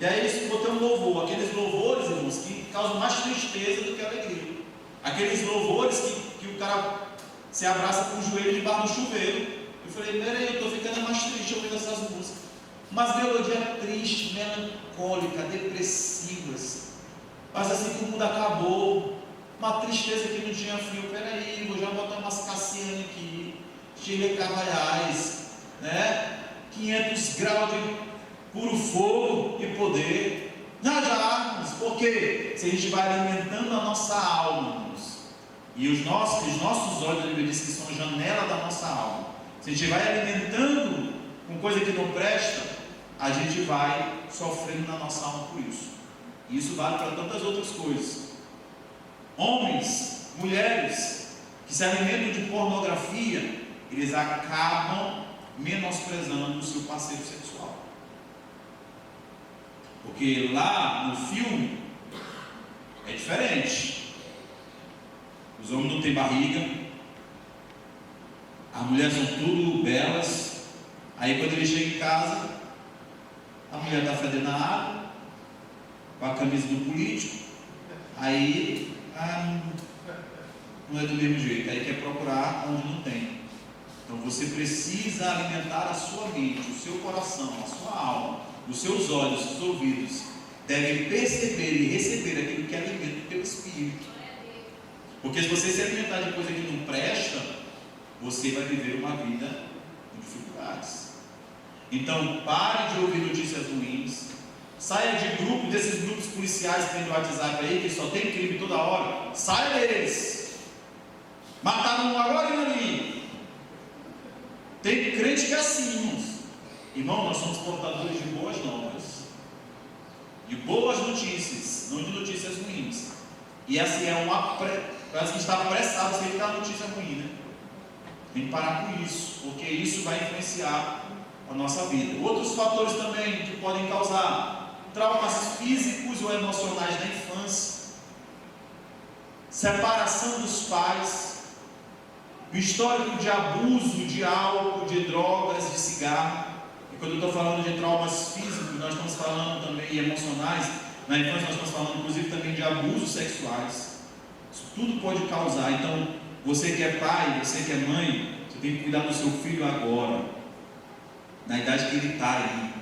E aí eles botaram um louvor, aqueles louvores, irmãos, que causam mais tristeza do que alegria. Aqueles louvores que o cara se abraça com o joelho debaixo do chuveiro. Eu falei, peraí, eu estou ficando mais triste ouvindo essas músicas. Umas melodias tristes, melancólicas, depressivas. Mas assim que o mundo acabou, uma tristeza que não tinha fim. Peraí, vou já botar umas Cassiane aqui, Shirley Carvalhais, 500 graus de puro fogo e poder, armas, porque se a gente vai alimentando a nossa alma, irmãos, e os nossos olhos, a Bíblia diz que são a janela da nossa alma, se a gente vai alimentando com coisa que não presta, a gente vai sofrendo na nossa alma por isso. E isso vale para tantas outras coisas. Homens, mulheres que se alimentam de pornografia, eles acabam menosprezando o seu parceiro sexual. Porque lá no filme é diferente. Os homens não têm barriga, as mulheres são tudo belas. Aí quando ele chega em casa, a mulher está fedendo a água, com a camisa do político. Aí não é do mesmo jeito, aí quer procurar onde não tem. Então você precisa alimentar a sua mente, o seu coração, a sua alma. Os seus olhos, os seus ouvidos devem perceber e receber aquilo que alimenta o teu espírito. Porque se você se alimentar de coisa que não presta, você vai viver uma vida com dificuldades. Então pare de ouvir notícias ruins. Saia de grupo, desses grupos policiais que tem no WhatsApp aí, que só tem crime toda hora. Saia deles. Mataram um agora e ali. Tem crente que é assim, irmãos. Irmão, nós somos portadores de boas novas, de boas notícias, não de notícias ruins. E assim parece que está apressado sempre dar notícia ruim, Tem que parar com isso, porque isso vai influenciar a nossa vida. Outros fatores também que podem causar traumas físicos ou emocionais na infância, separação dos pais, o histórico de abuso de álcool, de drogas, de cigarro. Quando eu estou falando de traumas físicos, nós estamos falando também emocionais. Na infância nós estamos falando inclusive também de abusos sexuais. Isso tudo pode causar. Então, você que é pai, você que é mãe, você tem que cuidar do seu filho agora, na idade que ele está aí.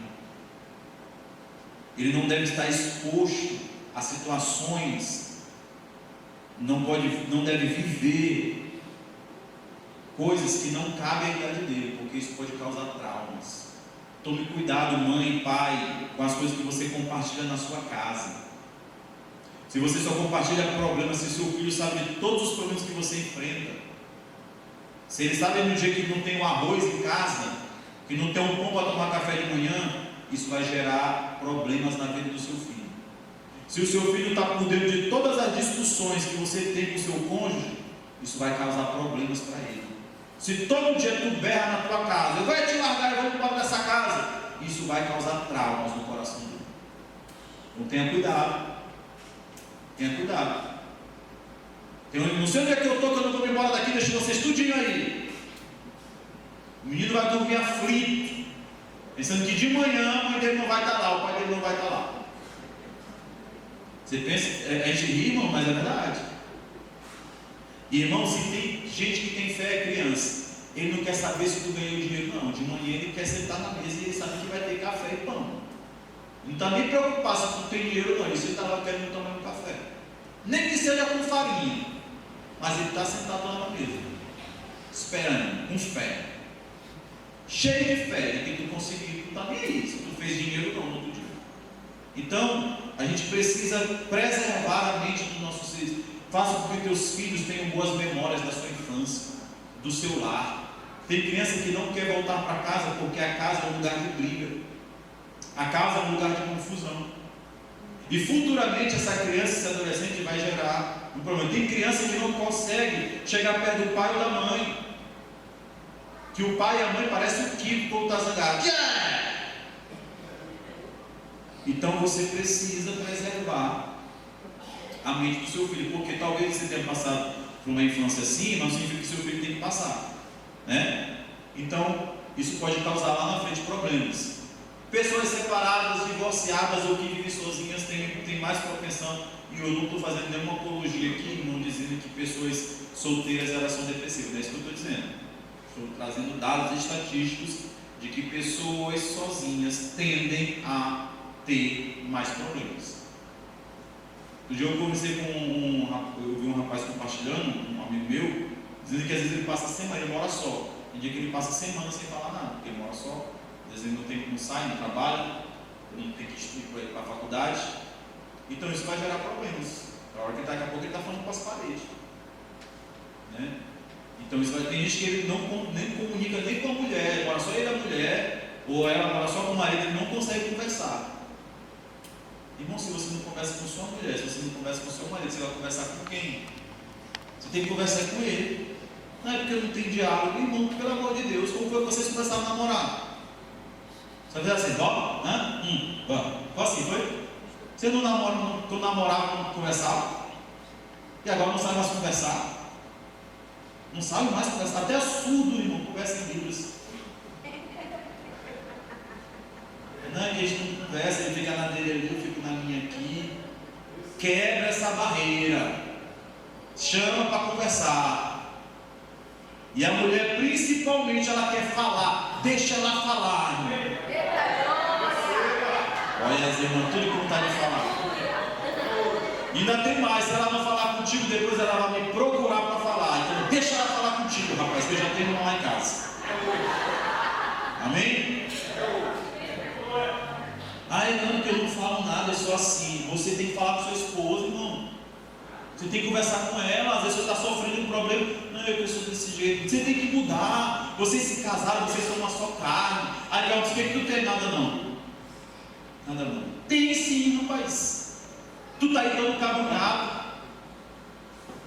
Ele não deve estar exposto a situações, não deve viver coisas que não cabem à idade dele, porque isso pode causar traumas. Tome cuidado, mãe, pai, com as coisas que você compartilha na sua casa. Se você só compartilha problemas, se seu filho sabe de todos os problemas que você enfrenta, se ele sabe no dia que não tem um arroz em casa, que não tem um pão para tomar café de manhã, isso vai gerar problemas na vida do seu filho. Se o seu filho está por dentro de todas as discussões que você tem com o seu cônjuge, isso vai causar problemas para ele. Se todo dia tu berra na tua casa, eu vou te largar, eu vou embora dessa casa, isso vai causar traumas no coração dele. Então tenha cuidado. Tenha cuidado. Não sei onde é que eu estou, que eu não vou embora daqui, deixa vocês tudinho aí. O menino vai dormir aflito, pensando que de manhã a mãe dele não vai estar lá, o pai dele não vai estar lá. Você pensa, a gente ri, irmão, mas é verdade. E irmão, se tem gente que tem fé, é criança, ele não quer saber se tu ganhou dinheiro, não. De manhã ele quer sentar na mesa e ele sabe que vai ter café e pão. Não está nem preocupado se tu tem dinheiro, não. Ele está lá querendo tomar um café, nem que seja com farinha, mas ele está sentado lá na mesa, esperando, com fé, cheio de fé de que tu conseguiu. Tu está nem aí, se tu fez dinheiro ou não no outro dia. Então, a gente precisa preservar a mente dos nossos filhos. Faça com que teus filhos tenham boas memórias da sua infância, do seu lar. Tem criança que não quer voltar para casa porque a casa é um lugar de briga, a casa é um lugar de confusão, e futuramente essa criança, esse adolescente vai gerar um problema. Tem criança que não consegue chegar perto do pai ou da mãe, que o pai e a mãe parecem o Kiko quando está zangado. Então você precisa preservar a mente do seu filho, porque talvez você tenha passado por uma infância assim, mas não significa que seu filho tem que passar, né? Então isso pode causar lá na frente problemas. Pessoas separadas, divorciadas ou que vivem sozinhas têm mais propensão, e eu não estou fazendo nenhuma apologia aqui, não dizendo que pessoas solteiras elas são depressivas, não é isso que eu estou dizendo. Estou trazendo dados estatísticos de que pessoas sozinhas tendem a ter mais problemas. Um dia eu conversei com eu vi um rapaz compartilhando, um amigo meu, dizendo que às vezes ele passa semana, ele mora só. Tem dia que ele passa semana sem falar nada, porque ele mora só. Às vezes ele não sai, não trabalha, não tem que estudar para ir para a faculdade. Então isso vai gerar problemas. A hora que daqui a pouco ele está falando com as paredes, né? Então isso vai ter gente que ele nem comunica nem com a mulher, mora só ele e a mulher, ou ela mora só com o marido, ele não consegue conversar. Irmão, se você não conversa com sua mulher, se você não conversa com seu marido, você vai conversar com quem? Você tem que conversar com ele. Não é porque eu não tenho diálogo. Irmão, pelo amor de Deus, como foi que vocês começaram a namorar? Você vai dizer assim, ó, assim foi? Você não namorava, não conversava? E agora não sabe mais conversar? Não sabe mais conversar? Até surdo, irmão, conversa em Libras. Não é que a gente não conversa, ele fica na dele ali, eu fico na minha aqui. Quebra essa barreira, chama para conversar. E a mulher, principalmente, ela quer falar, deixa ela falar, irmão. Olha as irmãs, tudo com vontade de falar. E ainda tem mais, se ela não falar contigo, depois ela vai me procurar para falar. Então deixa ela falar contigo, rapaz, que eu já tenho uma lá em casa. Amém? Ai não, que eu não falo nada, eu sou assim. Você tem que falar com sua esposa, irmão. Você tem que conversar com ela. Às vezes você está sofrendo um problema. Não, eu sou desse jeito. Você tem que mudar. Vocês se casaram, vocês são uma só carne. Aí ela diz que não tem nada não. Nada não. Tem sim, rapaz. Tu tá aí dando cabunhado.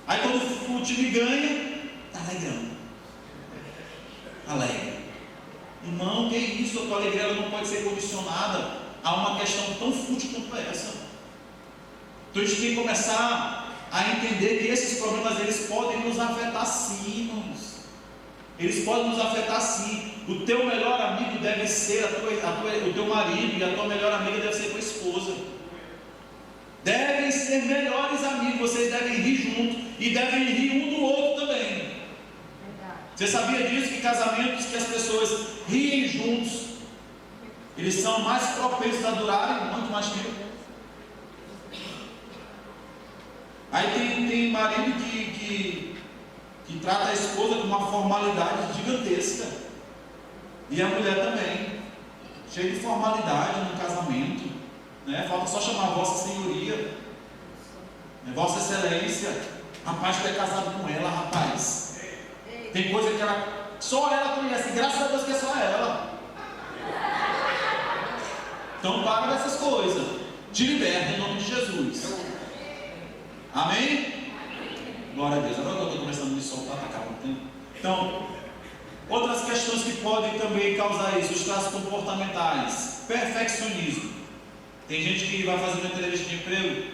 Aí quando o time ganha, tá alegrando. Alegra. Irmão, que isso? A tua alegria ela não pode ser condicionada a uma questão tão fútil quanto essa. Então a gente tem que começar a entender que esses problemas eles podem nos afetar sim, irmãos. Eles podem nos afetar sim. O teu melhor amigo deve ser o teu marido, e a tua melhor amiga deve ser a tua esposa. Devem ser melhores amigos, vocês devem rir juntos. e devem rir um do outro também. Verdade. Você sabia disso? Que casamentos que as pessoas riem juntos, eles são mais propensos a durarem muito mais tempo. Aí tem marido que trata a esposa com uma formalidade gigantesca, e a mulher também, cheia de formalidade no casamento, né? Falta só chamar Vossa Senhoria, né? Vossa Excelência. Rapaz, tu é casado com ela, rapaz. Tem coisa que só ela conhece, graças a Deus que é só ela. Então para dessas coisas, te liberta em nome de Jesus. Amém? Glória a Deus. Agora que eu estou começando a me soltar, está acabando. Então, outras questões que podem também causar isso, os traços comportamentais. Perfeccionismo. Tem gente que vai fazer uma entrevista de emprego,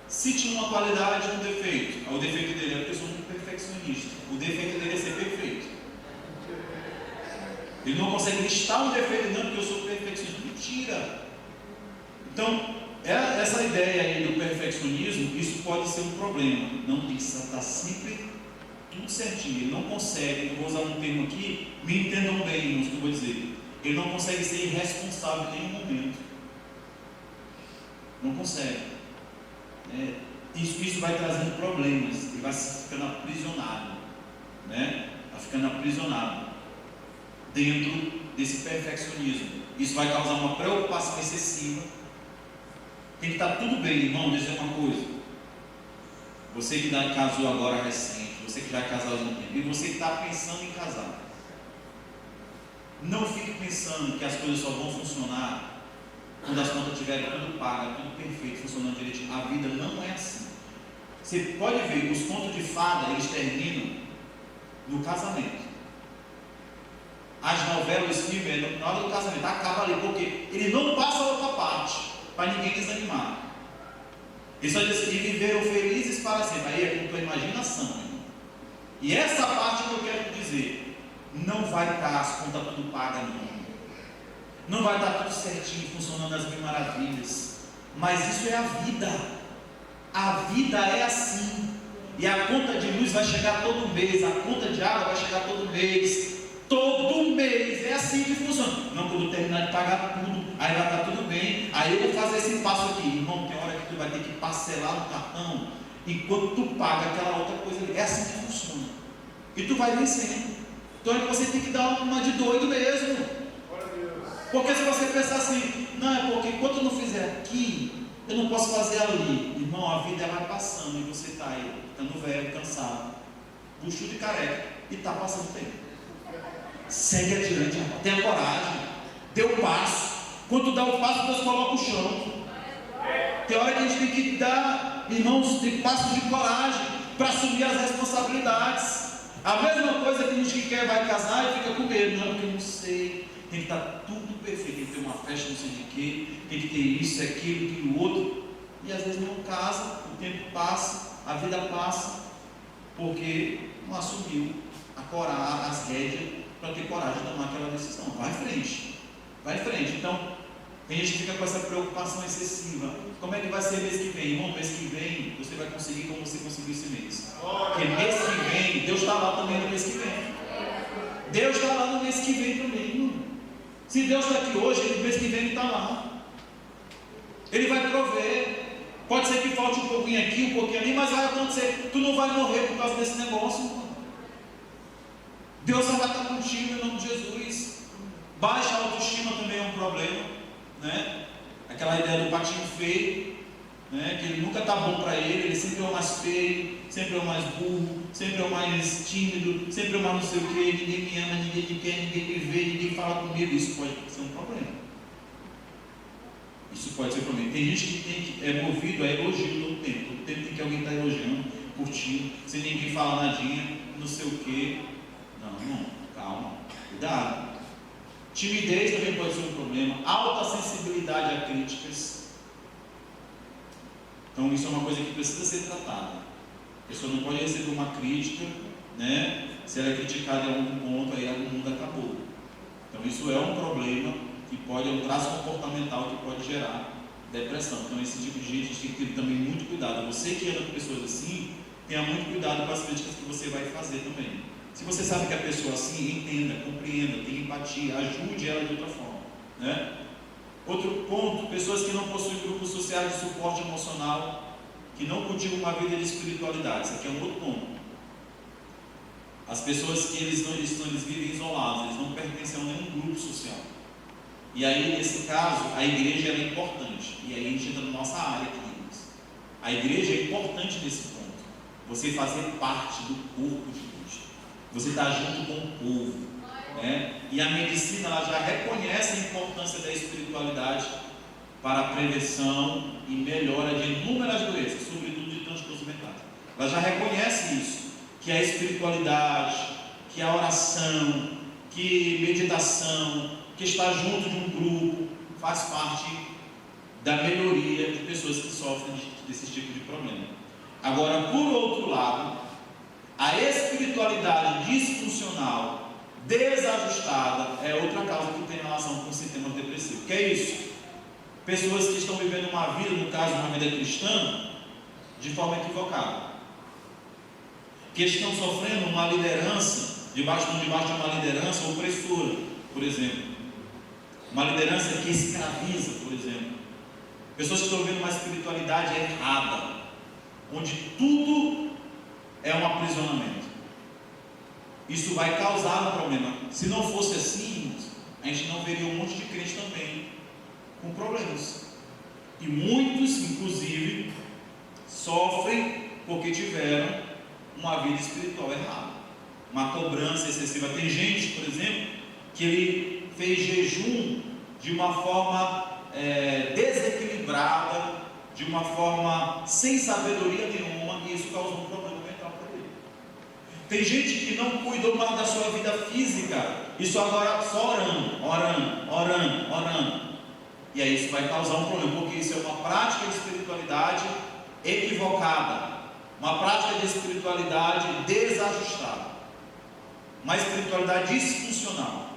cite uma qualidade e um defeito. O defeito dele é porque eu sou muito perfeccionista. O defeito dele é ser perfeito. Ele não consegue listar um defeito, não, porque eu sou perfeccionista. Mentira! Então, essa ideia aí do perfeccionismo, isso pode ser um problema. Não tem que estar sempre tudo certinho. Ele não consegue, eu vou usar um termo aqui, me entendam bem, irmãos, que eu vou dizer. Ele não consegue ser irresponsável em nenhum momento. Não consegue. Isso vai trazendo problemas. Ele vai ficando aprisionado, né? Vai ficando aprisionado dentro desse perfeccionismo. Isso vai causar uma preocupação excessiva. Tem que estar tudo bem, irmão. Deixa eu dizer uma coisa. Você que casou agora recente, você que já é casado há um tempo, e você que está pensando em casar, não fique pensando que as coisas só vão funcionar quando as contas estiverem tudo pagas, tudo perfeito, funcionando direitinho. A vida não é assim. Você pode ver, os contos de fada, eles terminam no casamento. As novelas, os filmes, na hora do casamento, acaba ali, porque ele não passa a outra parte, para ninguém desanimar. Ele só diz que viveram felizes para sempre. Aí é com tua imaginação, irmão. E essa parte que eu quero dizer, não vai estar as contas tudo pagas, não. Não vai estar tudo certinho, funcionando as mil maravilhas. Mas isso é a vida. A vida é assim. E a conta de luz vai chegar todo mês, a conta de água vai chegar todo mês. Todo mês, é assim que funciona. Não, quando eu terminar de pagar tudo, aí vai estar tudo bem. Aí eu vou fazer esse passo aqui. Irmão, tem hora que tu vai ter que parcelar no cartão, enquanto tu paga aquela outra coisa ali. É assim que funciona. E tu vai vencendo. Então você tem que dar uma de doido mesmo. Porque se você pensar assim, não, é porque enquanto eu não fizer aqui, eu não posso fazer ali. Irmão, a vida vai passando e você está aí, ficando velho, cansado, buchudo e careca, e está passando tempo. Segue adiante, irmão. Tenha coragem, dê o passo. Quando tu dá o passo, Deus coloca o chão. Tem hora que a gente tem que dar, irmãos, tem passos de coragem para assumir as responsabilidades. A mesma coisa que a gente que quer vai casar e fica com medo, não, porque eu não sei. Tem que estar tudo perfeito, tem que ter uma festa não sei de quê, tem que ter isso, aquilo, aquilo, outro. E às vezes não casa, o tempo passa, a vida passa, porque não assumiu a coragem, as rédeas, para ter coragem de tomar aquela decisão. Vai em frente, vai em frente. Então, tem gente que fica com essa preocupação excessiva. Como é que vai ser mês que vem? Irmão, mês que vem você vai conseguir como você conseguiu esse mês. Porque mês que vem, Deus está lá também no mês que vem. Deus está lá no mês que vem também, irmão. Se Deus está aqui hoje, no mês que vem Ele está lá. Ele vai prover. Pode ser que falte um pouquinho aqui, um pouquinho ali, mas vai acontecer. Tu não vai morrer por causa desse negócio, irmão. Deus só vai estar contigo em nome de Jesus. Baixa autoestima também é um problema, né? Aquela ideia do patinho feio, né? Que ele nunca está bom para ele sempre é o mais feio, sempre é o mais burro, sempre é o mais tímido, sempre é o mais não sei o que, ninguém me ama, ninguém me quer, ninguém me vê, ninguém fala comigo. Isso pode ser um problema. Isso pode ser um problema. Tem gente que é movido a elogio todo tempo. Todo tempo tem que alguém estar elogiando, curtindo, sem ninguém falar nadinha, não sei o que. Não, calma, cuidado. Timidez também pode ser um problema. Alta sensibilidade a críticas. Então isso é uma coisa que precisa ser tratada. A pessoa não pode receber uma crítica, né? Se ela é criticada em algum ponto, aí o mundo acabou. Então isso é um problema que pode, é um traço comportamental que pode gerar depressão. Então esse tipo de gente a gente tem que ter também muito cuidado. Você que anda com pessoas assim, tenha muito cuidado com as críticas que você vai fazer também. Se você sabe que a pessoa assim, entenda, compreenda, tenha empatia, ajude ela de outra forma, né? Outro ponto, pessoas que não possuem grupos sociais de suporte emocional, que não cultivam uma vida de espiritualidade. Isso aqui é um outro ponto. As pessoas que eles vivem isolados, eles não pertencem a nenhum grupo social. E aí, nesse caso, a igreja é importante. E aí a gente entra na nossa área aqui. A igreja é importante nesse ponto. Você fazer parte do corpo de Cristo. Você está junto com o povo, né? E a medicina ela já reconhece a importância da espiritualidade para a prevenção e melhora de inúmeras doenças, sobretudo de transtornos mentais. Ela já reconhece isso, que a espiritualidade, que a oração, que meditação, que estar junto de um grupo faz parte da melhoria de pessoas que sofrem desse tipo de problema. Agora, por outro lado, a espiritualidade disfuncional, desajustada, é outra causa que tem relação com o sistema depressivo. Que é isso? Pessoas que estão vivendo uma vida, no caso uma vida cristã, de forma equivocada, que estão sofrendo uma liderança, debaixo de uma liderança opressora, por exemplo, uma liderança que escraviza, por exemplo, pessoas que estão vivendo uma espiritualidade errada, onde tudo é um aprisionamento. Isso vai causar um problema. Se não fosse assim, a gente não veria um monte de crente também com problemas. E muitos, inclusive, sofrem porque tiveram uma vida espiritual errada, uma cobrança excessiva. Tem gente, por exemplo, que ele fez jejum de uma forma desequilibrada, de uma forma sem sabedoria nenhuma, e isso causou um problema mental para ele. Tem gente que não cuidou mais da sua vida física, isso agora só orando, e aí isso vai causar um problema, porque isso é uma prática de espiritualidade equivocada, uma prática de espiritualidade desajustada, uma espiritualidade disfuncional.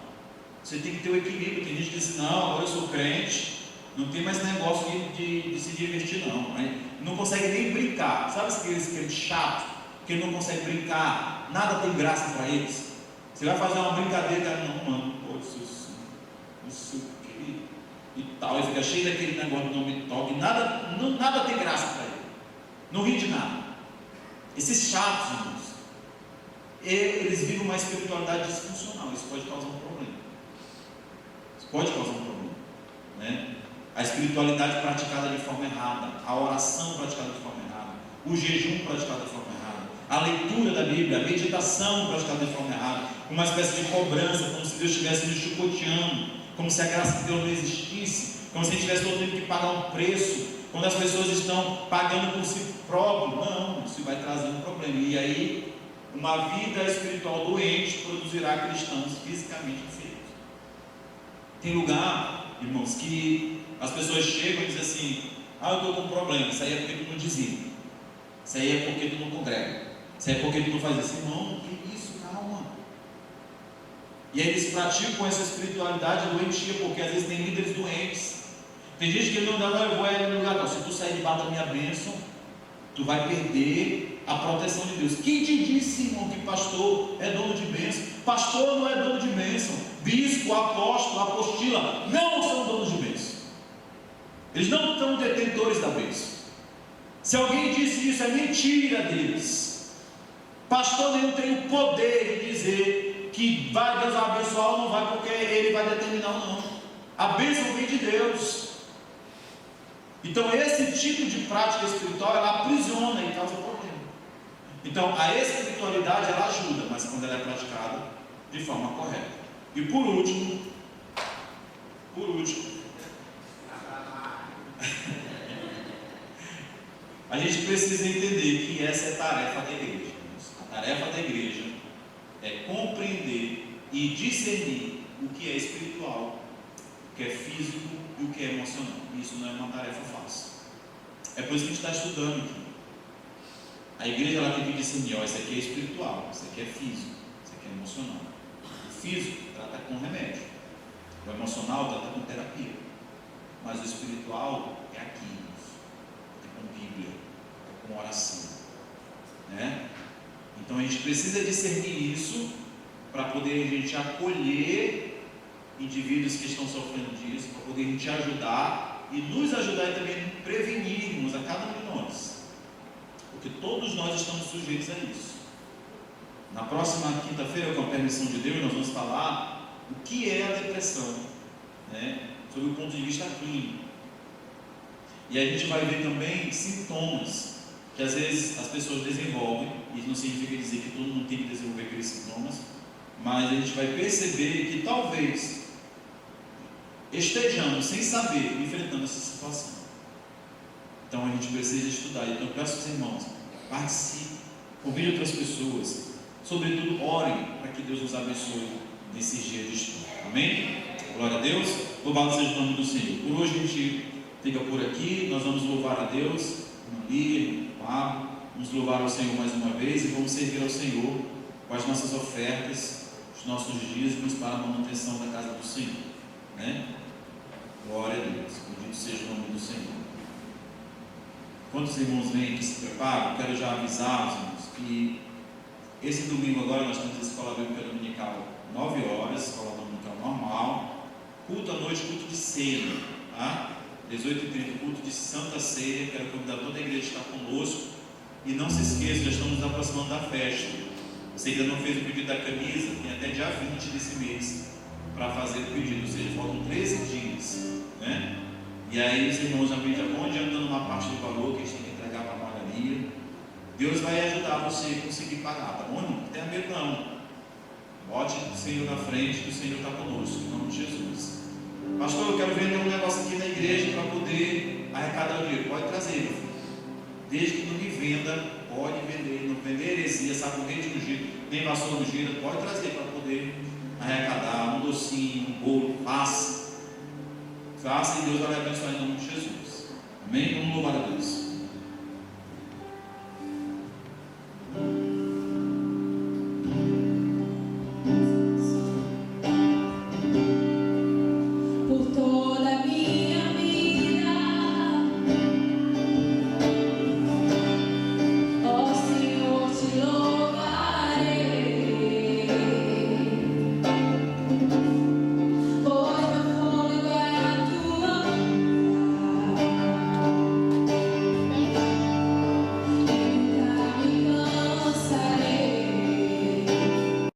Você tem que ter o equilíbrio. Tem gente que diz, não, agora eu sou crente, não tem mais negócio de se divertir não, não consegue nem brincar. Sabe aqueles crentes chato, que não consegue brincar, nada tem graça para eles? Você vai fazer uma brincadeira, não, mano, pô, isso e tal, e fica cheio daquele negócio de nome toque, nada tem graça para ele, não ri de nada. Esses chatos, irmãos, eles vivem uma espiritualidade disfuncional. Isso pode causar um problema. Né? A espiritualidade praticada de forma errada, a oração praticada de forma errada, o jejum praticado de forma errada, a leitura da Bíblia, a meditação praticada de forma errada, uma espécie de cobrança, como se Deus estivesse nos chicoteando, como se a graça de Deus não existisse, como se a gente tivesse todo tempo que pagar um preço, quando as pessoas estão pagando por si próprio. Não, isso vai trazer um problema. E aí, uma vida espiritual doente produzirá cristãos fisicamente enfermos. Tem lugar, irmãos, que as pessoas chegam e dizem assim, eu estou com um problema, isso aí é porque tu não dizima, isso aí é porque tu não congrega, isso aí é porque tu não faz isso. Irmão, que isso, calma. E aí eles praticam essa espiritualidade doentia, porque às vezes tem líderes doentes. Tem gente que não dá, eu vou no lugar, não. Se tu sair debaixo da minha bênção, tu vai perder a proteção de Deus. Quem te disse, irmão, que pastor é dono de bênção? Pastor não é dono de bênção. Bispo, apóstolo, apostila não são donos de bênção. Eles não são detentores da bênção. Se alguém disse isso, é mentira deles. Pastor nenhum tem o poder de dizer que vai Deus abençoar ou não vai, porque ele vai determinar ou não. A bênção vem de Deus. Então esse tipo de prática espiritual, ela aprisiona e causa problema. Então a espiritualidade, ela ajuda, mas quando ela é praticada de forma correta. E por último, a gente precisa entender que essa é a tarefa da igreja. A tarefa da igreja é compreender e discernir o que é espiritual, o que é físico e o que é emocional. Isso não é uma tarefa fácil. É por isso que a gente está estudando aqui. A igreja, ela tem que discernir, isso aqui é espiritual, isso aqui é físico, isso aqui é emocional. O físico trata com remédio, o emocional trata com terapia, mas o espiritual é aqui, é com Bíblia, é com oração, né? Então a gente precisa discernir isso para poder a gente acolher indivíduos que estão sofrendo disso, para poder a gente ajudar e nos ajudar e também prevenirmos a cada um de nós, porque todos nós estamos sujeitos a isso. Na próxima quinta-feira, com a permissão de Deus, nós vamos falar o que é a depressão, né? Sob o ponto de vista clínico. E a gente vai ver também sintomas que às vezes as pessoas desenvolvem. Isso não significa dizer que todo mundo tem que desenvolver aqueles sintomas, mas a gente vai perceber que talvez estejamos sem saber enfrentando essa situação. Então a gente precisa estudar. Então eu peço aos irmãos, participe, convide outras pessoas, sobretudo orem para que Deus nos abençoe nesses dias de estudo. Amém? Glória a Deus. Louvado seja o nome do Senhor. Por hoje a gente fica por aqui. Nós vamos louvar a Deus, Maria, Pablo, vamos louvar ao Senhor mais uma vez e vamos servir ao Senhor com as nossas ofertas, os nossos dízimos para a manutenção da casa do Senhor, né? Glória a Deus. Bendito seja o nome do Senhor. Quando os irmãos vêm aqui se preparam, quero já avisar os irmãos que esse domingo agora nós temos a escola bíblica dominical 9 horas, escola dominical normal, culto à noite, culto de ceia, tá? 18h30, culto de Santa Ceia. Quero convidar toda a igreja a estar conosco. E não se esqueça, já estamos nos aproximando da festa. Você ainda não fez o pedido da camisa, tem até dia 20 desse mês para fazer o pedido, ou seja, faltam 13 dias, né? E aí os irmãos já vão adiantando uma parte do valor que a gente tem que entregar para a padaria. Deus vai ajudar você a conseguir pagar, tá bom? Não tenha medo não. Bote o Senhor na frente, que o Senhor está conosco, em nome de Jesus. Pastor, eu quero vender um negócio aqui na igreja para poder arrecadar o dinheiro. Pode trazer, meu filho. Desde que não me venda, pode vender. Não vender heresia, sabonete no giro, nem vassoura no giro, pode trazer para poder arrecadar um docinho, um bolo. Faça e Deus vai abençoar em nome de Jesus. Amém? Vamos louvar a Deus.